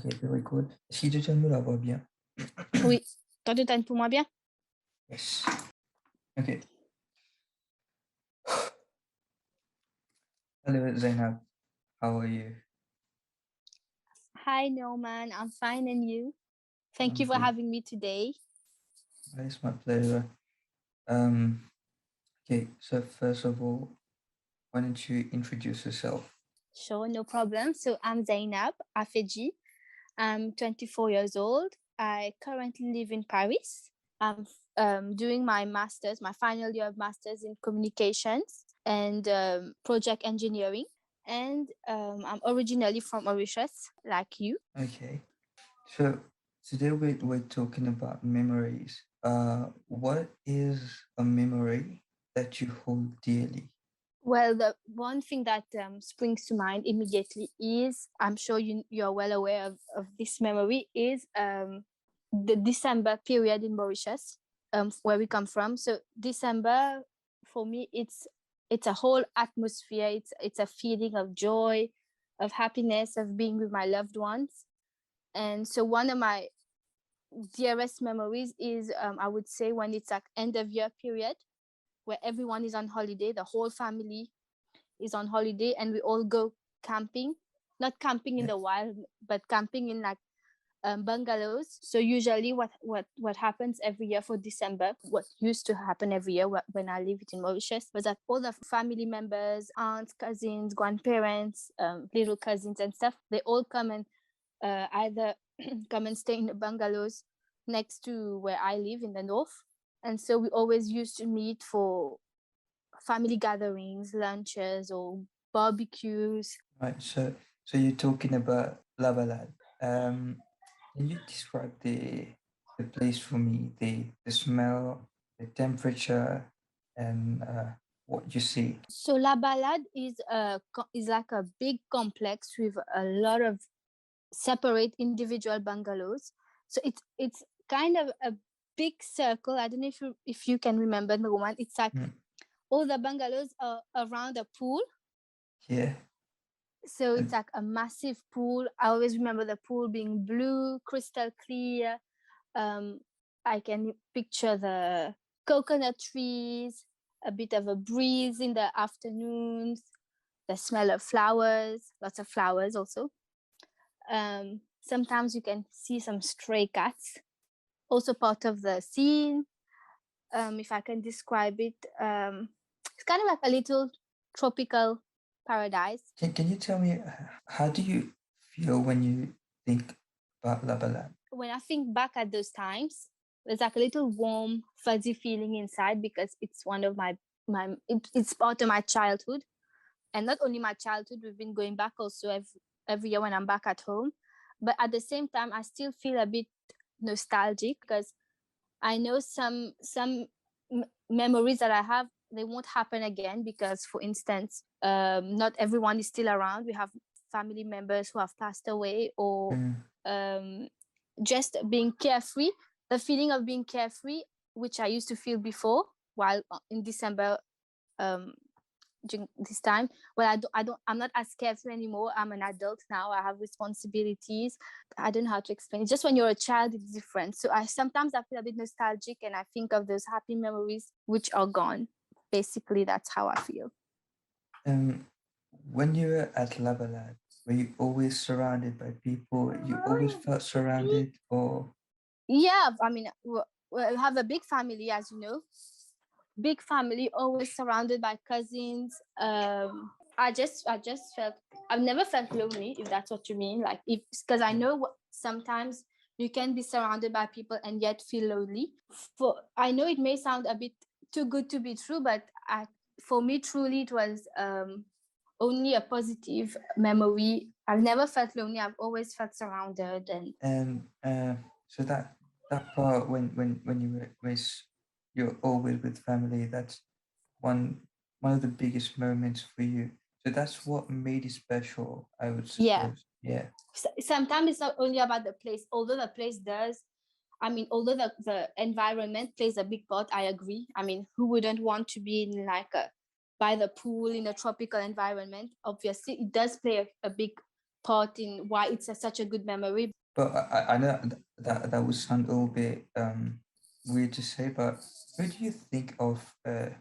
Ok, very good. Est-ce que tu me la vois bien? Oui. Toi, tu t'entends pour moi bien? Yes. Ok. Hello, Zainab. How are you? Hi, Norman. I'm fine, and you? Thank I'm you for good. having me today. It's my pleasure. Okay, so first of all, why don't you introduce yourself? Sure, no problem. So I'm Zainab Affejee. I'm 24 years old. I currently live in Paris. I'm doing my master's, my final year of master's in communications and project engineering. And I'm originally from Mauritius, like you. Okay. So today we're talking about memories. What is a memory that you hold dearly? Well, the one thing that springs to mind immediately is, I'm sure you're well aware of this memory, is the December period in Mauritius, where we come from. So December, for me, it's a whole atmosphere. It's a feeling of joy, of happiness, of being with my loved ones. And so one of my dearest memories is, I would say, when it's like end of year period, where everyone is on holiday, the whole family is on holiday, and we all go camping. Not camping in the wild, but camping in like bungalows. So usually what happens every year for December, what used to happen every year when I lived in Mauritius, was that all the family members, aunts, cousins, grandparents, little cousins and stuff, they all come and either come and stay in the bungalows next to where I live in the north. And so we always used to meet for family gatherings, lunches, or barbecues. Right. So you're talking about Ballade. Can you describe the place for me, the smell, the temperature, and what you see? So La Ballade is like a big complex with a lot of separate individual bungalows. So it's kind of a big circle. I don't know if you can remember the one. It's like all the bungalows are around a pool. Yeah. So it's like a massive pool. I always remember the pool being blue, crystal clear. I can picture the coconut trees, a bit of a breeze in the afternoons, the smell of flowers, lots of flowers also. Sometimes you can see some stray cats, also part of the scene. If I can describe it, it's kind of like a little tropical paradise. Can you tell me how do you feel when you think about Ballade? When I think back at those times, there's like a little warm, fuzzy feeling inside, because it's one of it's part of my childhood. And not only my childhood, we've been going back also every year when I'm back at home. But at the same time, I still feel a bit nostalgic, because I know some memories that I have, they won't happen again, because, for instance, not everyone is still around. We have family members who have passed away, or just being carefree. The feeling of being carefree, which I used to feel before, while in December, during this time, well, I'm not as carefree anymore. I'm an adult now. I have responsibilities. I don't know how to explain it. Just when you're a child, it's different. So sometimes I feel a bit nostalgic, and I think of those happy memories which are gone. Basically, that's how I feel. When you were at Ballade, were you always surrounded by people? You always felt surrounded, or Yeah, I mean, we have a big family, as you know. Big family, always surrounded by cousins. I just felt, I've never felt lonely, if that's what you mean. Like, if, because I know sometimes you can be surrounded by people and yet feel lonely. I know it may sound a bit too good to be true, but for me, truly, it was only a positive memory. I've never felt lonely. I've always felt surrounded. and so that part when you were you're always with family. That's one of the biggest moments for you. So that's what made it special, I would Yeah. suppose. Yeah. Sometimes it's not only about the place, although the place does. I mean, although the environment plays a big part, I agree. I mean, who wouldn't want to be in like by the pool in a tropical environment? Obviously, it does play a big part in why it's such a good memory. But I know that would sound a little bit weird to say, but who do you think of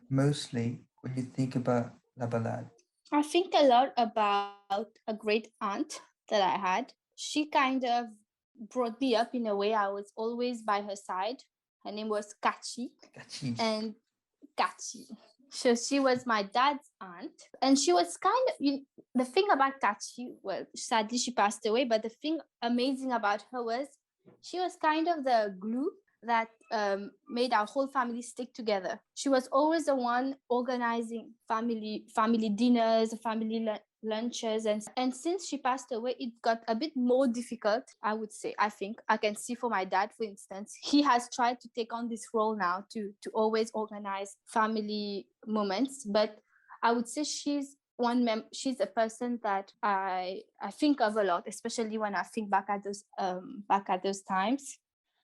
mostly when you think about La Ballade? I think a lot about a great aunt that I had. She kind of brought me up in a way. I was always by her side. Her name was Kachi. Gachis. And Kachi. So she was my dad's aunt, and she was kind of the thing about Kachi. Well, sadly she passed away, but the thing amazing about her was she was kind of the glue that made our whole family stick together. She was always the one organizing family dinners, family lunches, and since she passed away, it got a bit more difficult. I would say. I think I can see for my dad, for instance, he has tried to take on this role now to always organize family moments, but I would say she's a person that I think of a lot, especially when I think back at those times.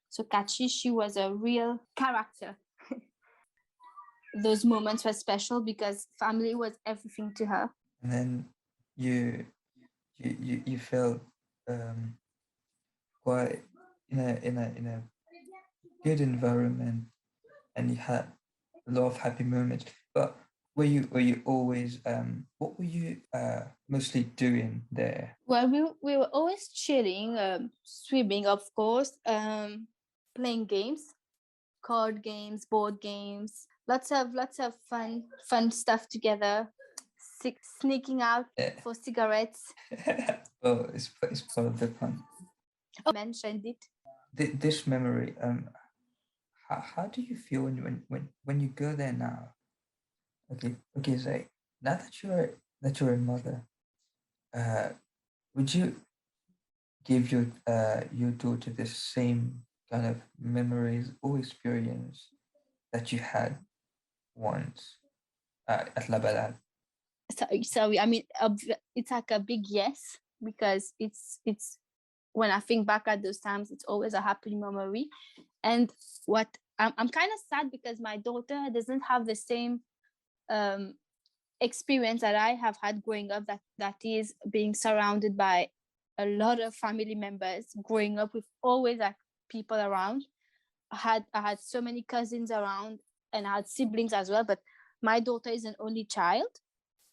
So Kachi, she was a real character. Those moments were special because family was everything to her. And then you you felt um, quite in a good environment, and you had a lot of happy moments. But were you always what were you mostly doing there? Well, we were always chilling, swimming, of course, playing games, card games, board games, lots of fun stuff together. Sneaking out Yeah. for cigarettes. Well, it's part of the fun. Oh, mentioned it. This memory, how do you feel when you go there now? Okay, Zay, now that you're a mother, uh, would you give your daughter the same kind of memories or experience that you had once at La Balade? Sorry, I mean, it's like a big yes, because it's when I think back at those times, it's always a happy memory. And what I'm kind of sad because my daughter doesn't have the same um, experience that I have had growing up. That is being surrounded by a lot of family members, growing up with always like people around. I had so many cousins around, and I had siblings as well. But my daughter is an only child,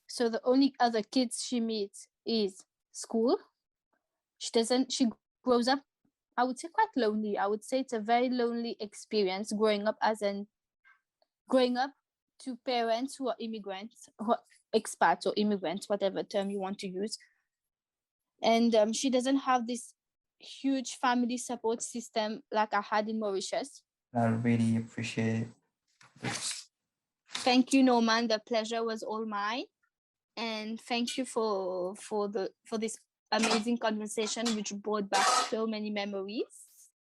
so the only other kids she meets is school. She grows up, I would say, quite lonely. I would say it's a very lonely experience growing up to parents who are immigrants, who are expats or immigrants, whatever term you want to use. And she doesn't have this huge family support system like I had in Mauritius. I really appreciate this. Thank you, Norman. The pleasure was all mine. And thank you for this amazing conversation which brought back so many memories.